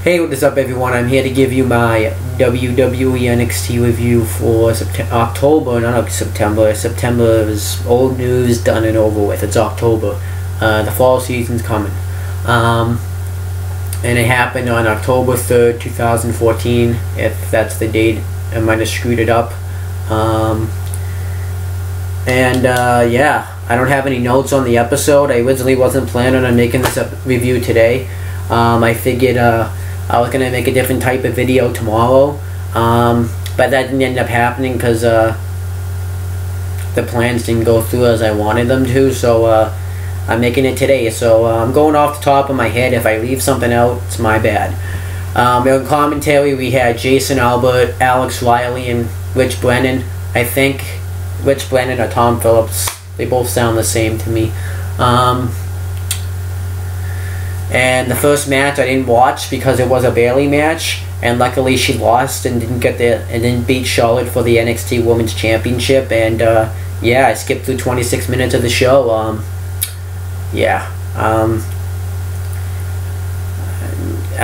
Hey, what is up everyone? I'm here to give you my WWE NXT review for October, not September. September is old news, done and over with. It's October. The fall season's coming. And it happened on October 3rd, 2014, if that's the date. I might have screwed it up. Yeah, I don't have any notes on the episode. I originally wasn't planning on making this review today. I figured I was going to make a different type of video tomorrow, but that didn't end up happening because the plans didn't go through as I wanted them to, so I'm making it today. So I'm going off the top of my head. If I leave something out, it's my bad. In commentary we had Jason Albert, Alex Riley, and Rich Brennan. I think Rich Brennan or Tom Phillips. They both sound the same to me. And the first match I didn't watch because it was a Bayley match, and luckily she lost and didn't beat Charlotte for the NXT Women's Championship. And yeah, I skipped through 26 minutes of the show. I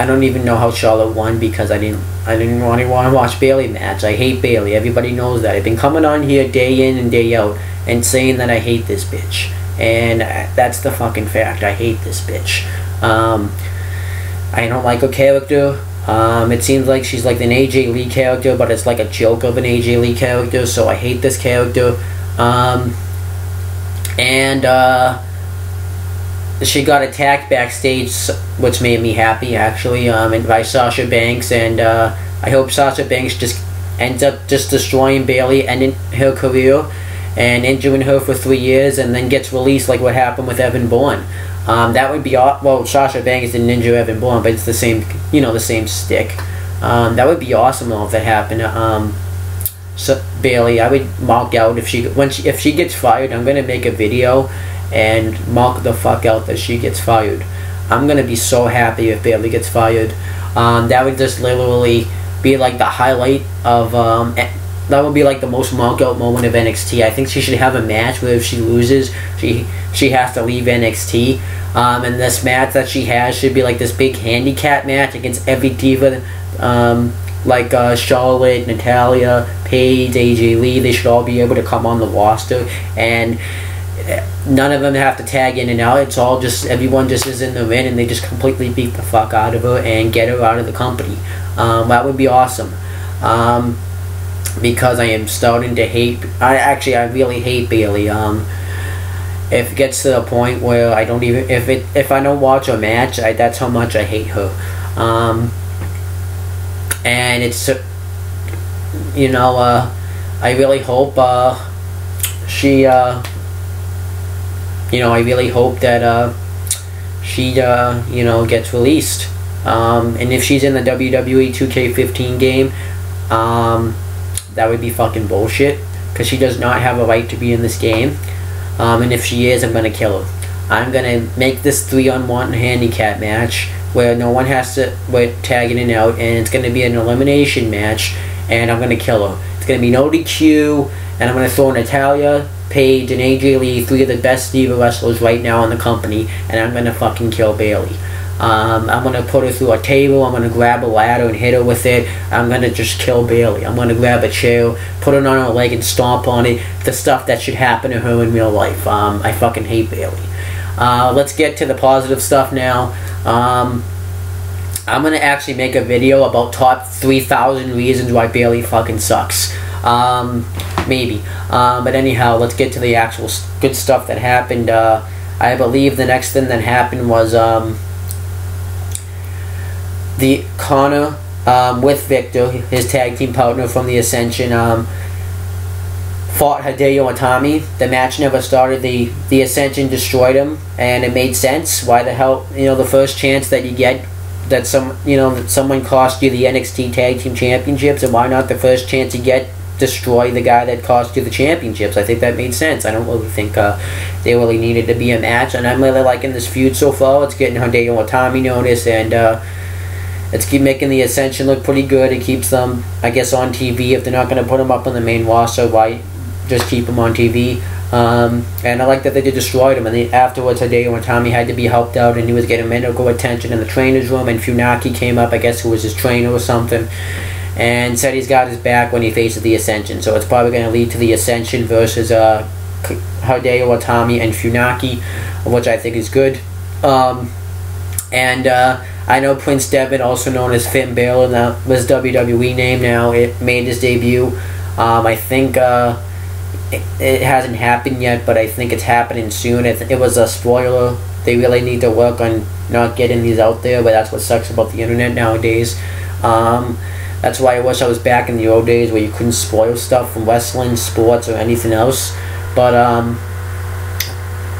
don't even know how Charlotte won because I didn't want to watch Bayley match. I hate Bayley. Everybody knows that. I've been coming on here day in and day out and saying that I hate this bitch, and that's the fucking fact. I hate this bitch. I don't like her character. It seems like she's like an AJ Lee character, but it's like a joke of an AJ Lee character, so I hate this character. She got attacked backstage, which made me happy, actually, by Sasha Banks, and I hope Sasha Banks just ends up just destroying Bayley, ending her career, and injuring her for 3 years, and then gets released like what happened with Evan Bourne. That would be well. Sasha Banks didn't injure Evan Bourne, but it's the same, the same stick. That would be awesome though if that happened. So Bayley, I would mark out if she gets fired. I'm gonna make a video and mark the fuck out that she gets fired. I'm gonna be so happy if Bayley gets fired. That would just literally be like the highlight of that would be like the most marked out moment of NXT. I think she should have a match where if she loses, she has to leave NXT. And this match that she has should be like this big handicap match against every diva, like Charlotte, Natalya, Paige, AJ Lee. They should all be able to come on the roster, and none of them have to tag in and out. It's all just, everyone just is in the ring and they just completely beat the fuck out of her and get her out of the company. That would be awesome. Because I am starting to hate, I really hate Bayley. If it gets to the point where I don't even, if I don't watch a match, that's how much I hate her. And it's, I really hope she, I really hope that she, gets released. And if she's in the WWE 2K15 game, that would be fucking bullshit, because she does not have a right to be in this game. And if she is, I'm gonna kill her. I'm gonna make this 3-on-1 handicap match where no one has to tag in and out, and it's gonna be an elimination match, and I'm gonna kill her. It's gonna be no DQ, and I'm gonna throw Natalya, Paige, and AJ Lee, 3 of the best diva wrestlers right now in the company, and I'm gonna fucking kill Bayley. I'm gonna put her through a table. I'm gonna grab a ladder and hit her with it. I'm gonna just kill Bayley. I'm gonna grab a chair, put it on her leg, and stomp on it. The stuff that should happen to her in real life. I fucking hate Bayley. Let's get to the positive stuff now. I'm gonna actually make a video about top 3,000 reasons why Bayley fucking sucks. Maybe. But anyhow, let's get to the actual good stuff that happened. I believe the next thing that happened was the Connor with Victor, his tag team partner from the Ascension, fought Hideo Itami. The match never started. The Ascension destroyed him, and it made sense. Why the hell, the first chance that you get that that someone cost you the NXT Tag Team Championships, and why not the first chance you get destroy the guy that cost you the championships? I think that made sense. I don't really think they really needed to be a match, and I'm really liking this feud so far. It's getting Hideo Itami notice, and it's keep making the Ascension look pretty good. It keeps them, I guess, on TV. If they're not going to put them up on the main roster, why just keep them on TV? And I like that they destroyed him. And afterwards, Hideo Itami had to be helped out, and he was getting medical attention in the trainer's room. And Funaki came up, I guess, who was his trainer or something, and said he's got his back when he faces the Ascension. So it's probably going to lead to the Ascension versus Hideo Itami and Funaki, which I think is good. I know Prince Devitt, also known as Finn Balor, now his WWE name now, it made his debut. I think it hasn't happened yet, but I think it's happening soon. It was a spoiler. They really need to work on not getting these out there, but that's what sucks about the internet nowadays. That's why I wish I was back in the old days where you couldn't spoil stuff from wrestling, sports, or anything else. But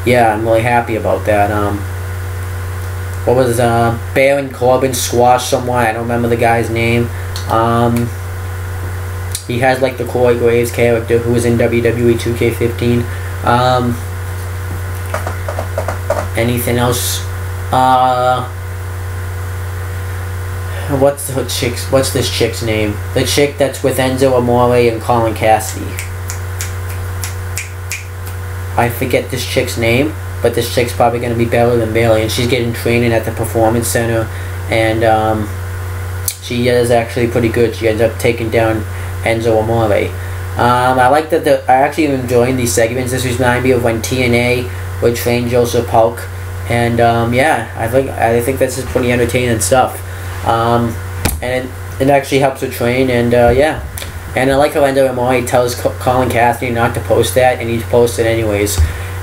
yeah, I'm really happy about that. What was Baron Corbin squashed someone? I don't remember the guy's name. He has like the Corey Graves character who was in WWE 2K15. Anything else? What's this chick's name? The chick that's with Enzo Amore and Colin Cassidy. I forget this chick's name, but this chick's probably going to be better than Bailey, and she's getting training at the Performance Center, and she is actually pretty good. She ends up taking down Enzo Amore. I like that I actually am enjoying these segments. This reminds me of when TNA would train Joseph Hulk, and yeah, I think this is pretty entertaining stuff. And it actually helps her train, and yeah. And I like how Enzo Amore tells Colin Cassidy not to post that, and he posts it anyways.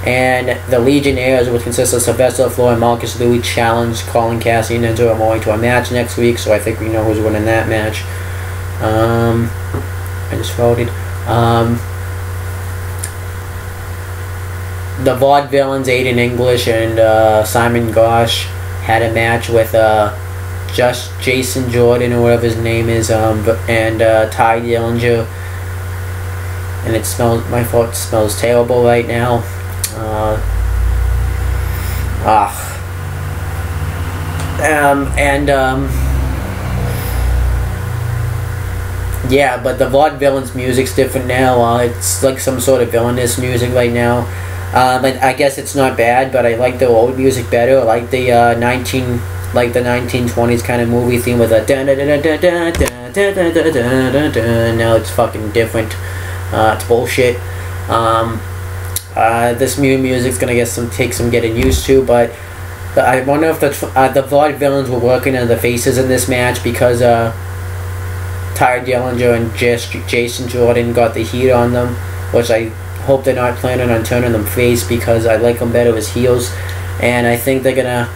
And the Legionnaires, which consists of Sylvester Floyd and Marcus Louis, challenged Colin Cassidy and Enzo Amore to a match next week, so I think we know who's winning that match. I just voted. The Vaudevillains, Aiden English and Simon Gosh, had a match with just Jason Jordan or whatever his name is, and Ty Dillinger, and it smells. My fault. It smells terrible right now. Yeah, but the Vaudevillains music's different now. It's like some sort of villainous music right now. And I guess it's not bad, but I like the old music better. I like the 1920s kind of movie theme with a da da da da da da da da da da da. Now it's fucking different. It's bullshit. This new music's gonna take some getting used to, but I wonder if the Vaudevillains were working on the faces in this match because Ty Dillinger and Jason Jordan got the heat on them, which I hope they're not planning on turning them face because I like them better as heels, and I think they're gonna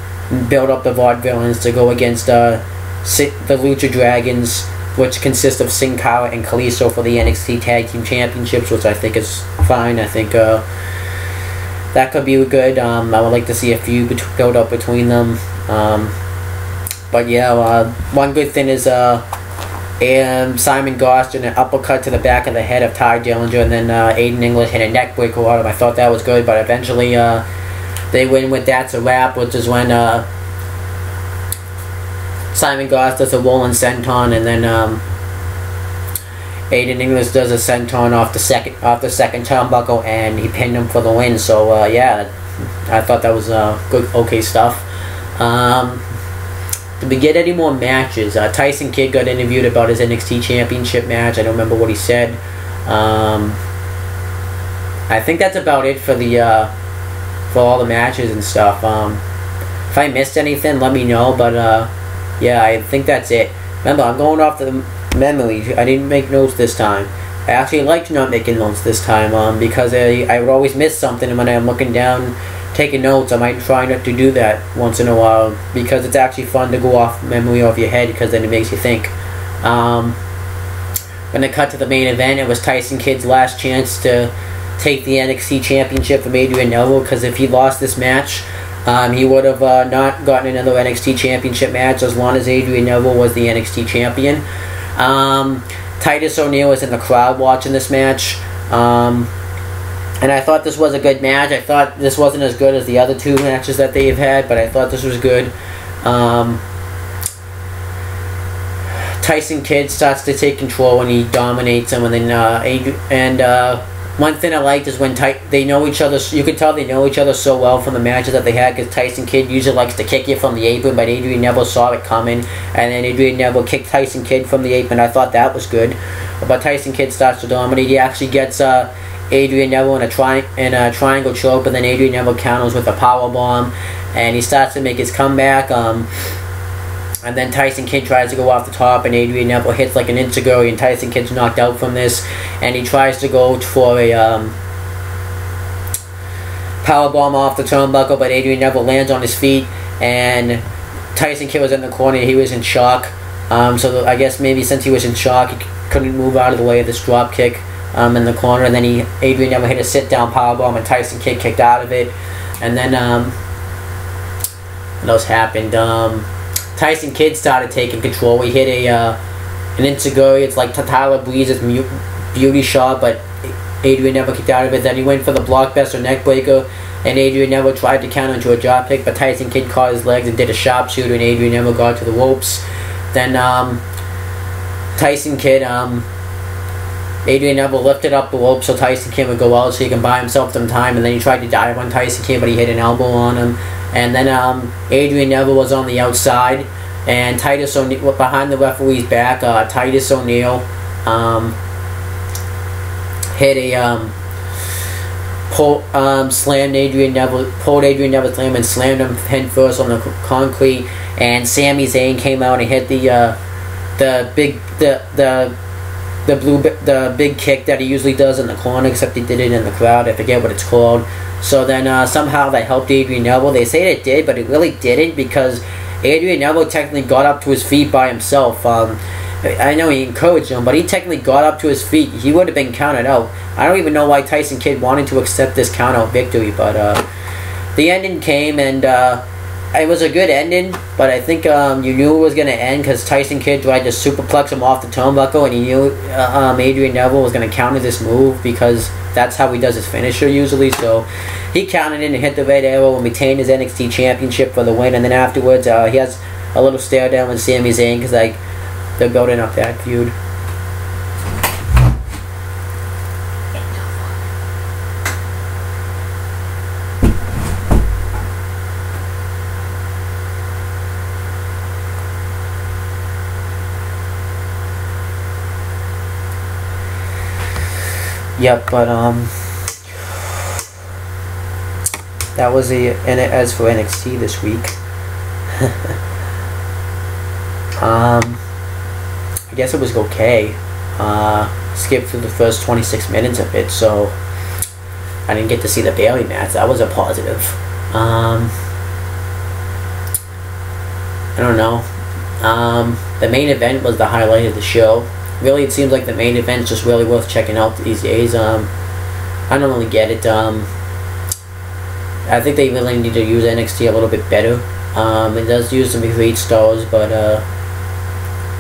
build up the Vaudevillains to go against the Lucha Dragons, which consist of Sin Cara and Kalisto for the NXT Tag Team Championships, which I think is fine. I think that could be good. I would like to see a feud build up between them. But yeah, one good thing is Simon Goss did an uppercut to the back of the head of Ty Dillinger, and then Aiden English hit a neck breaker on him. I thought that was good, but eventually they win with That's a Wrap, which is when Simon Goss does a rolling senton, and then Aiden English does a senton off the second turnbuckle, and he pinned him for the win. So yeah, I thought that was good, okay stuff. Did we get any more matches? Tyson Kidd got interviewed about his NXT Championship match. I don't remember what he said. I think that's about it for the for all the matches and stuff. If I missed anything, let me know. But yeah, I think that's it. Remember, I'm going off the memory. I didn't make notes this time. I actually liked not making notes this time because I would always miss something, and when I'm looking down taking notes, I might try not to do that once in a while because it's actually fun to go off memory off your head because then it makes you think. When they cut to the main event, it was Tyson Kidd's last chance to take the NXT Championship from Adrian Neville, because if he lost this match, he would have not gotten another NXT Championship match as long as Adrian Neville was the NXT Champion. Titus O'Neil was in the crowd watching this match. And I thought this was a good match. I thought this wasn't as good as the other two matches that they've had, but I thought this was good. Tyson Kidd starts to take control and he dominates him, and then one thing I liked is when they know each other. You could tell they know each other so well from the matches that they had. Because Tyson Kidd usually likes to kick you from the apron, but Adrian Neville saw it coming, and then Adrian Neville kicked Tyson Kidd from the apron. I thought that was good. But Tyson Kidd starts to dominate. He actually gets Adrian Neville in a triangle choke, but then Adrian Neville counters with a power bomb, and he starts to make his comeback. And then Tyson Kidd tries to go off the top, and Adrian Neville hits like an enziguri, and Tyson Kidd's knocked out from this, and he tries to go for a power bomb off the turnbuckle, but Adrian Neville lands on his feet, and Tyson Kidd was in the corner. He was in shock. So I guess maybe since he was in shock, he couldn't move out of the way of this drop kick in the corner, and then Adrian Neville hit a sit-down power bomb, and Tyson Kidd kicked out of it, and then what else happened? Tyson Kidd started taking control. He hit an enziguri. It's like Tyler Breeze's beauty shot, but Adrian Neville kicked out of it. Then he went for the blockbuster neckbreaker, and Adrian Neville tried to counter into a drop kick, but Tyson Kidd caught his legs and did a sharpshooter, and Adrian Neville got to the ropes. Then Tyson Kidd, Adrian Neville lifted up the rope so Tyson Kidd would go out so he can buy himself some time, and then he tried to dive on Tyson Kidd, but he hit an elbow on him. And then Adrian Neville was on the outside, and Titus O'Neil, behind the referee's back, Titus O'Neil hit a slammed Adrian Neville, pulled Adrian Neville's slam and slammed him head first on the concrete. And Sami Zayn came out and hit the big kick that he usually does in the corner, except he did it in the crowd. I forget what it's called. So then somehow that helped Adrian Neville. They say it did, but it really didn't, because Adrian Neville technically got up to his feet by himself. I know he encouraged him, but he technically got up to his feet. He would have been counted out. I don't even know why Tyson Kidd wanted to accept this count-out victory, but the ending came, and it was a good ending, but I think you knew it was going to end because Tyson Kidd tried to superplex him off the turnbuckle, and he knew Adrian Neville was going to counter this move because that's how he does his finisher usually. So he counted in and hit the red arrow and retained his NXT championship for the win. And then afterwards, he has a little stare down with Sami Zayn because they're building up that feud. Yep, but that was as for NXT this week. I guess it was okay. Skipped through the first 26 minutes of it, so I didn't get to see the Bayley match. That was a positive. I don't know. The main event was the highlight of the show. Really, it seems like the main event's just really worth checking out these days. I don't really get it. I think they really need to use NXT a little bit better. It does use some great stars, but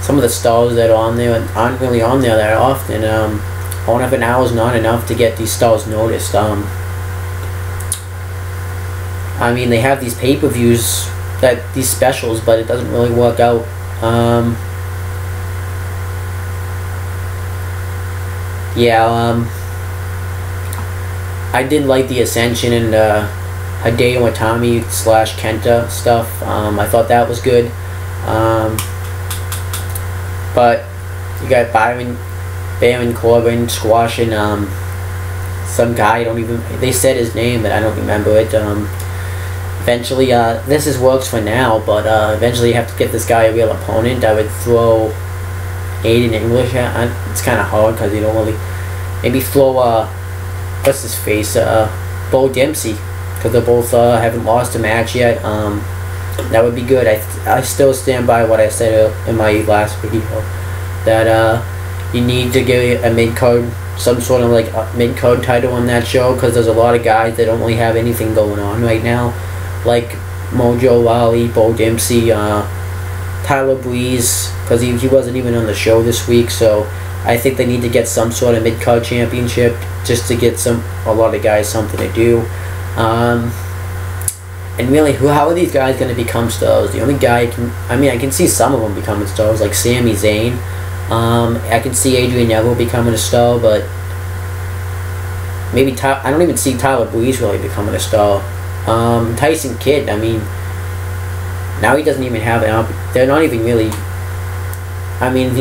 some of the stars that are on there aren't really on there that often. 1 an hour is not enough to get these stars noticed. I mean, they have these pay-per-views, these specials, but it doesn't really work out. I did like the Ascension and Hideo Itami / Kenta stuff. I thought that was good. But you got Baron Corbin squashing some guy. They said his name, but I don't remember it. Eventually, works for now, but eventually you have to get this guy a real opponent. I would throw Aiden English. It's kind of hard because you don't really. Maybe throw what's his face, Bo Dempsey, because they both haven't lost a match yet. That would be good. I still stand by what I said in my last video, that you need to get a mid-card, some sort of like a mid-card title on that show, because there's a lot of guys that don't really have anything going on right now, like Mojo Rawley, Bo Dempsey, Tyler Breeze, because he wasn't even on the show this week. So I think they need to get some sort of mid-card championship just to get a lot of guys something to do. And really, how are these guys going to become stars? The only guy I can see some of them becoming stars, like Sami Zayn. I can see Adrian Neville becoming a star, but maybe I don't even see Tyler Breeze really becoming a star. Tyson Kidd, I mean, now he doesn't even have an they're not even really, I mean,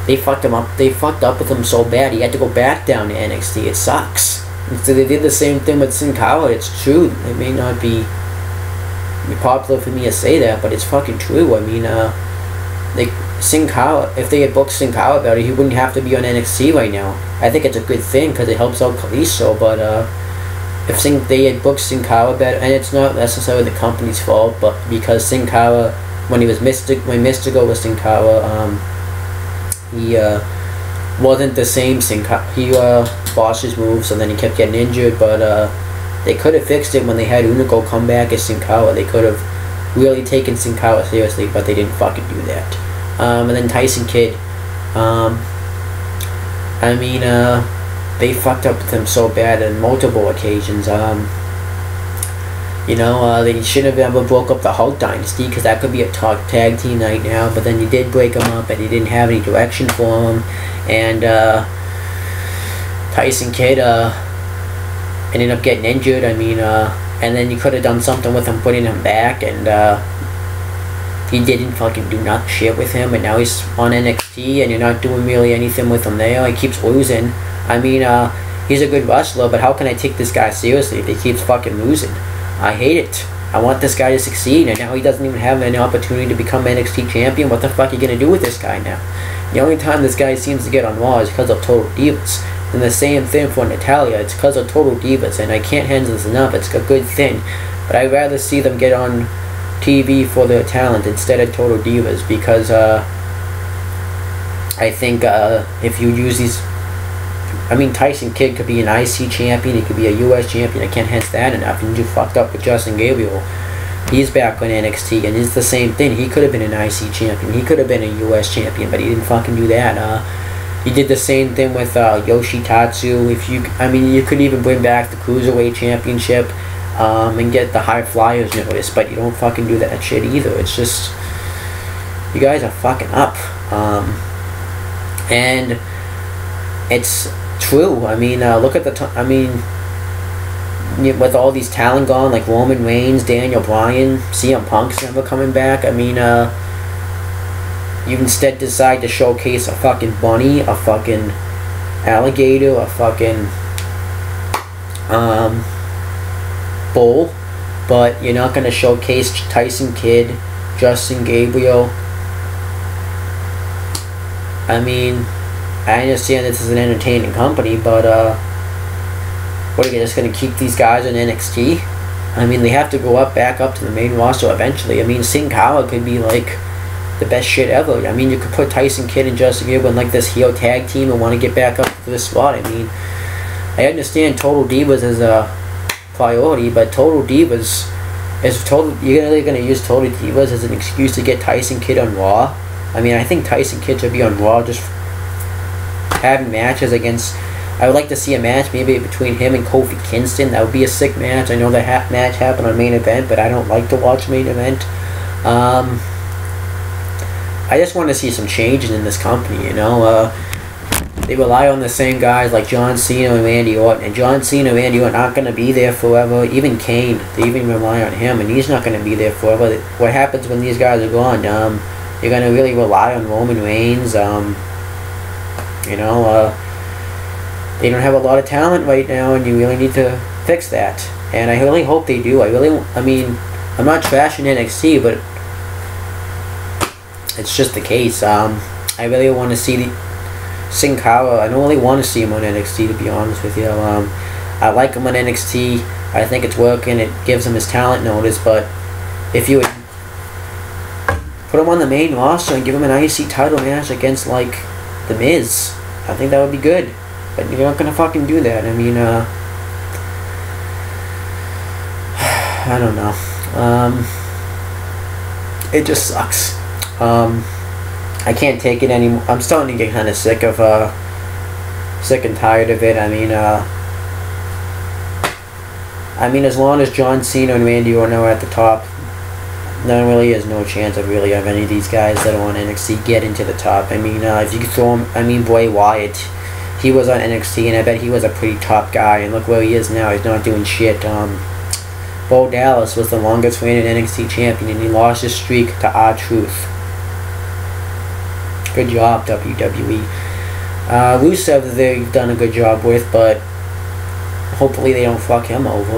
they fucked him up. They fucked up with him so bad. He had to go back down to NXT. It sucks. So they did the same thing with Sin Cara. It's true. It may not be popular for me to say that, but it's fucking true. I mean, Sin Cara, if they had booked Sin Cara better, he wouldn't have to be on NXT right now. I think it's a good thing because it helps out Kalisto, but if they had booked Sin Cara better, and it's not necessarily the company's fault, but because Sin Cara, when Mystico was Sin Cara, he wasn't the same Sin Cara. He botched his moves, and then he kept getting injured, but they could have fixed it when they had Unico come back as Sin Cara. They could have really taken Sin Cara seriously, but they didn't fucking do that. And then Tyson Kidd, I mean, they fucked up with him so bad on multiple occasions. You know, they shouldn't have ever broke up the Hulk Dynasty, because that could be a tag team right now, but then you did break them up, and you didn't have any direction for them, and Tyson Kidd ended up getting injured. I mean, and then you could have done something with him, putting him back, and he didn't fucking do not shit with him, and now he's on NXT, and you're not doing really anything with him there. He keeps losing. I mean, he's a good wrestler, but how can I take this guy seriously if he keeps fucking losing? I hate it. I want this guy to succeed, and now he doesn't even have any opportunity to become NXT champion. What the fuck are you gonna do with this guy now? The only time this guy seems to get on Raw is because of Total Divas. And the same thing for Natalya. It's because of Total Divas, and I can't handle this enough. It's a good thing, but I'd rather see them get on TV for their talent instead of Total Divas, because I think if you use these, I mean, Tyson Kidd could be an IC champion, he could be a US champion. I can't hence that enough. And you fucked up with Justin Gabriel. He's back on NXT, and it's the same thing. He could have been an IC champion, he could have been a US champion, but he didn't fucking do that. He did the same thing with Yoshitatsu. I mean, you could even bring back the Cruiserweight Championship and get the High Flyers notice, but you don't fucking do that shit either. It's just, you guys are fucking up. And it's true. I mean, look at I mean, with all these talent gone, like Roman Reigns, Daniel Bryan, CM Punk's never coming back. I mean, you instead decide to showcase a fucking bunny, a fucking alligator, a fucking bull, but you're not gonna showcase Tyson Kidd, Justin Gabriel. I mean, I understand this is an entertaining company, but what are you just gonna keep these guys in NXT? I mean, they have to go back up to the main roster eventually. I mean, Sin Cara could be like the best shit ever. I mean, you could put Tyson Kidd and Justin Gabriel in like this heel tag team and want to get back up to this spot. I mean, I understand Total Divas is a priority, but Total Divas is you're really gonna use Total Divas as an excuse to get Tyson Kidd on Raw. I mean, I think Tyson Kidd should be on Raw, just having matches against. I would like to see a match maybe between him and Kofi Kingston. That would be a sick match. I know that match happened on Main Event, but I don't like to watch Main Event. I just want to see some changes in this company, you know. They rely on the same guys like John Cena and Randy Orton, and John Cena and Randy Orton aren't going to be there forever. Even Kane, they even rely on him, and he's not going to be there forever. What happens when these guys are gone? You're going to really rely on Roman Reigns. You know, they don't have a lot of talent right now, and you really need to fix that. And I really hope they do. I mean, I'm not trashing NXT, but it's just the case. I really want to see Sin Cara. I don't really want to see him on NXT, to be honest with you. I like him on NXT. I think it's working. It gives him his talent notice. But if you would put him on the main roster and give him an IC title match against, like, The Miz, I think that would be good. But you're not gonna fucking do that. I mean, I don't know. It just sucks. I can't take it anymore. I'm starting to get kind of sick and tired of it. I mean, as long as John Cena and Randy Orton are at the top, there really is no chance of any of these guys that are on NXT get into the top. I mean, if you could throw him, Bray Wyatt, he was on NXT, and I bet he was a pretty top guy. And look where he is now. He's not doing shit. Bo Dallas was the longest reigning NXT champion, and he lost his streak to R-Truth. Good job, WWE. Rusev, they've done a good job with, but hopefully they don't fuck him over.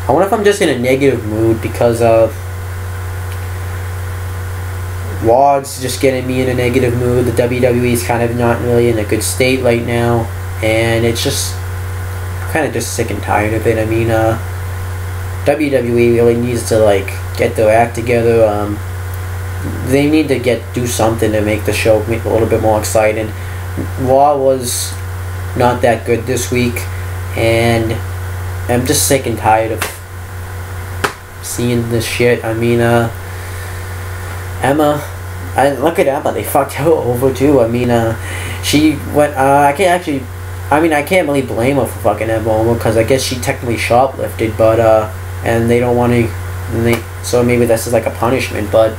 I wonder if I'm just in a negative mood because Raw's just getting me in a negative mood. The WWE is kind of not really in a good state right now, and it's just kind of just sick and tired of it. I mean, WWE really needs to like get their act together. They need to do something to make the show a little bit more exciting. Raw was not that good this week, and I'm just sick and tired of seeing this shit. I mean, Emma, look at Emma, they fucked her over too. I mean, she went, I can't really blame her for fucking Emma over, because I guess she technically shoplifted, but, and they don't want to, so maybe this is like a punishment, but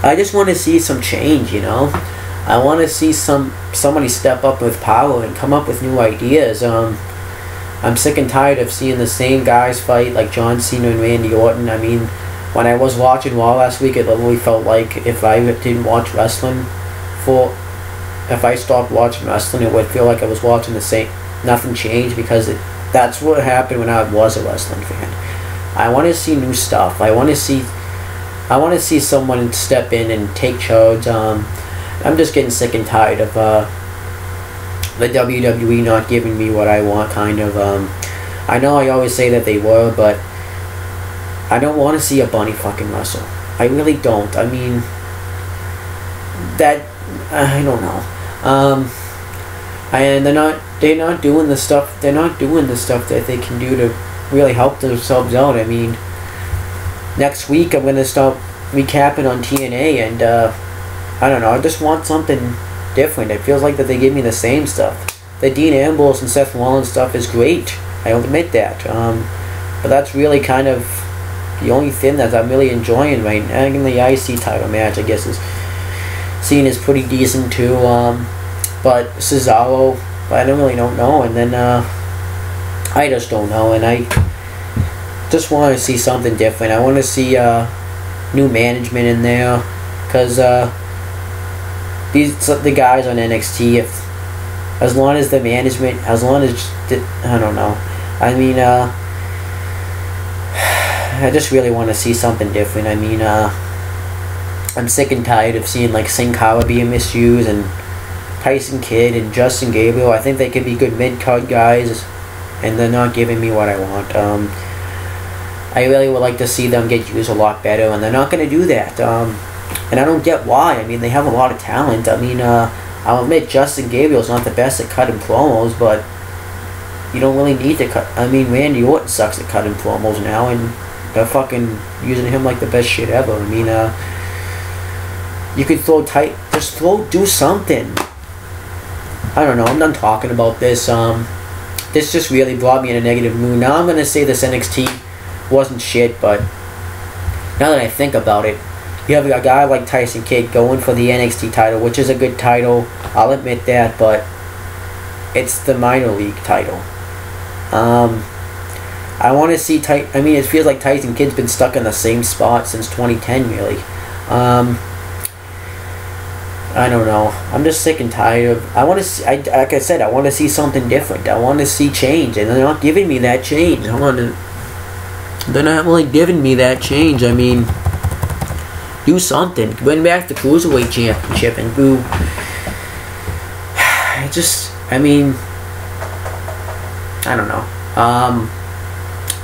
I just want to see some change, you know? I want to see somebody step up with power and come up with new ideas. I'm sick and tired of seeing the same guys fight, like John Cena and Randy Orton. I mean, when I was watching Raw last week, it literally felt like if I didn't watch wrestling if I stopped watching wrestling, it would feel like I was watching the same, nothing changed, because that's what happened when I was a wrestling fan. I want to see new stuff. I want to see someone step in and take charge. I'm just getting sick and tired of the WWE not giving me what I want, kind of. I know I always say that they were, but I don't want to see a bunny fucking wrestle. I really don't. I mean, I don't know. And they're not doing the stuff that they can do to really help themselves out. I mean, next week I'm gonna start recapping on TNA, and I don't know, I just want something different. It feels like that they give me the same stuff. The Dean Ambrose and Seth Rollins stuff is great, I'll admit that, but that's really kind of the only thing that I'm really enjoying right now. And the IC title match, I guess, is seen as pretty decent too, but Cesaro, I don't know, and then I just don't know, and I just want to see something different. I want to see new management in there, because the guys on NXT, as long as the management, I don't know. I mean, I just really want to see something different. I mean, I'm sick and tired of seeing like Sin Cara being misused, and Tyson Kidd and Justin Gabriel. I think they could be good mid-card guys, and they're not giving me what I want. I really would like to see them get used a lot better, and they're not going to do that. And I don't get why. I mean, they have a lot of talent. I mean, I'll admit Justin Gabriel's not the best at cutting promos, but you don't really need to cut. I mean, Randy Orton sucks at cutting promos now, and they're fucking using him like the best shit ever. I mean, you could do something. I don't know, I'm done talking about this. This just really brought me in a negative mood. Now I'm going to say this NXT wasn't shit, but now that I think about it, you have a guy like Tyson Kidd going for the NXT title, which is a good title, I'll admit that, but it's the minor league title. I want to see it feels like Tyson Kidd's been stuck in the same spot since 2010, really. I don't know. I'm just sick and tired of. I want to see. Like I said, I want to see something different. I want to see change, and they're not giving me that change. They're not really giving me that change. I mean, do something. Win back the Cruiserweight Championship and do. I don't know.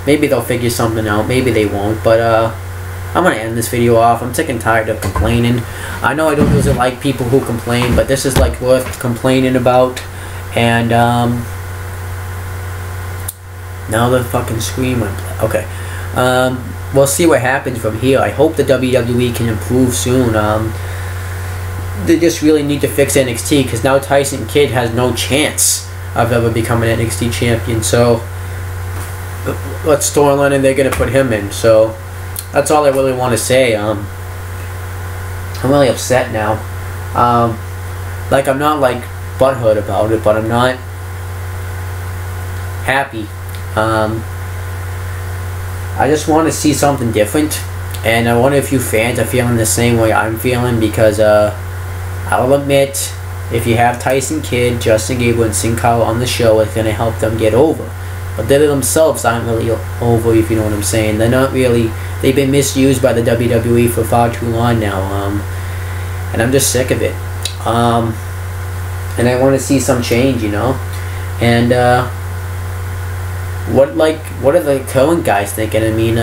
Maybe they'll figure something out. Maybe they won't. But I'm gonna end this video off. I'm sick and tired of complaining. I know I don't usually like people who complain, but this is like worth complaining about. And now the fucking scream. Okay. We'll see what happens from here. I hope the WWE can improve soon. They just really need to fix NXT, because now Tyson Kidd has no chance of ever becoming an NXT champion. So what storyline are they gonna put him in? So that's all I really want to say. I'm really upset now. Like, I'm not like butthurt about it, but I'm not happy. I just want to see something different, and I wonder if you fans are feeling the same way I'm feeling, because I'll admit, if you have Tyson Kidd, Justin Gabriel, and Sin Cara on the show, it's going to help them get over. But they themselves aren't really over, if you know what I'm saying. They're not really, they've been misused by the WWE for far too long now, and I'm just sick of it. And I want to see some change, you know. And what are the current guys thinking? I mean,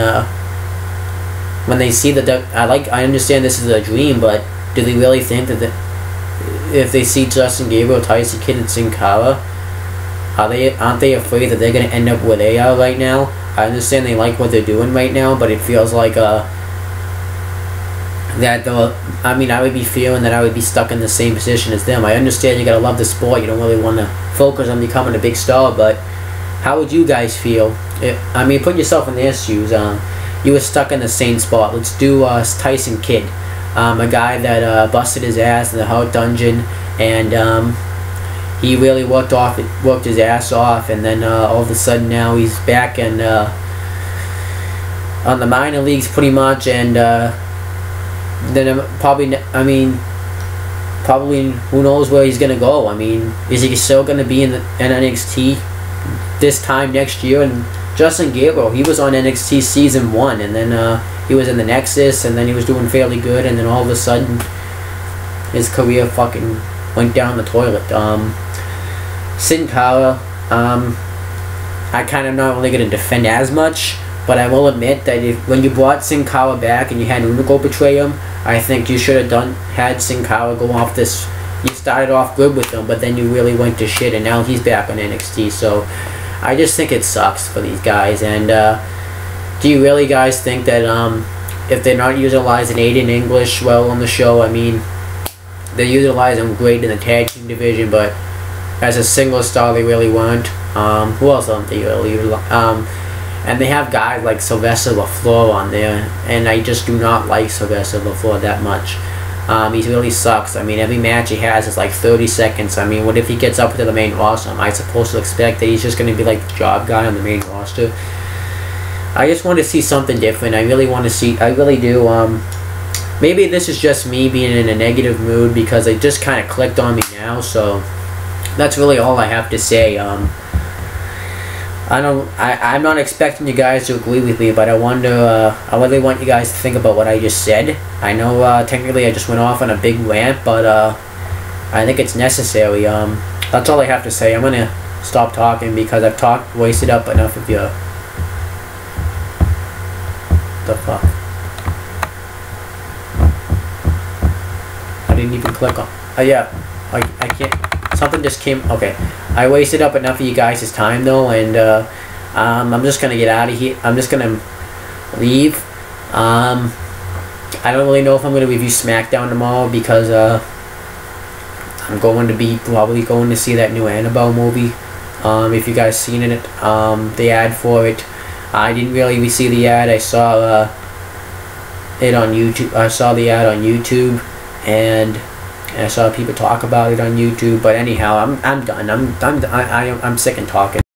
when they see I understand this is a dream, but do they really think that if they see Justin Gabriel, Tyson Kidd, and Sin Cara, aren't they afraid that they're gonna end up where they are right now? I understand they like what they're doing right now, but it feels like I would be feeling that I would be stuck in the same position as them. I understand you gotta love the sport, you don't really want to focus on becoming a big star, but how would you guys feel? Put yourself in their shoes. You were stuck in the same spot. Let's do Tyson Kidd, a guy that busted his ass in the Hurt Dungeon, and he really worked his ass off, and then all of a sudden now he's back and on the minor leagues pretty much, and then probably who knows where he's gonna go. I mean, is he still gonna be in NXT this time next year? And Justin Gabriel, he was on NXT season 1, and then he was in the Nexus, and then he was doing fairly good, and then all of a sudden his career fucking went down the toilet. Sin Cara, I kind of not really going to defend as much, but I will admit that when you brought Sin Cara back and you had Unico betray him, I think you should have had Sin Cara go off this. You started off good with him, but then you really went to shit, and now he's back on NXT. So I just think it sucks for these guys. And do you really guys think that if they're not utilizing Aiden English well on the show, I mean, they're utilizing great in the tag team division, but as a single star they really weren't. Who else don't they really utilize? And they have guys like Sylvester LaFleur on there, and I just do not like Sylvester LaFleur that much. He really sucks. I mean, every match he has is like 30 seconds. I mean, what if he gets up to the main roster? Am I supposed to expect that he's just going to be like the job guy on the main roster? I just want to see something different. I really want to see, I really do. Maybe this is just me being in a negative mood because it just kind of clicked on me now, so that's really all I have to say. I'm not expecting you guys to agree with me, but I really want you guys to think about what I just said. I know technically I just went off on a big rant, but I think it's necessary. That's all I have to say. I'm gonna stop talking because I've wasted up enough of your. The fuck? I didn't even click on. Yeah, I can't. Something just came. Okay, I wasted up enough of you guys' time though, and I'm just gonna get out of here. I'm just gonna leave. I don't really know if I'm gonna review SmackDown tomorrow because I'm probably going to see that new Annabelle movie. If you guys seen it, the ad for it. I didn't really see the ad. I saw it on YouTube. I saw the ad on YouTube, and I saw people talk about it on YouTube. But anyhow, I'm done. I'm sick of talking.